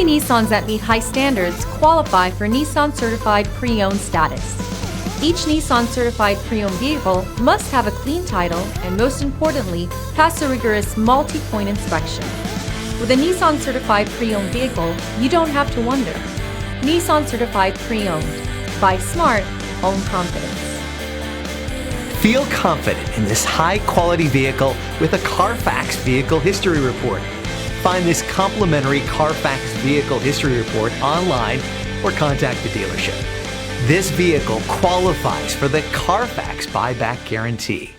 Only Nissans that meet high standards qualify for Nissan Certified Pre-Owned status. Each Nissan Certified Pre-Owned vehicle must have a clean title and, most importantly, pass a rigorous multi-point inspection. With a Nissan Certified Pre-Owned vehicle, you don't have to wonder. Nissan Certified Pre-Owned. Buy smart, own confidence. Feel confident in this high-quality vehicle with a Carfax Vehicle History Report. Find this complimentary Carfax Vehicle History Report online or contact the dealership. This vehicle qualifies for the Carfax Buyback Guarantee.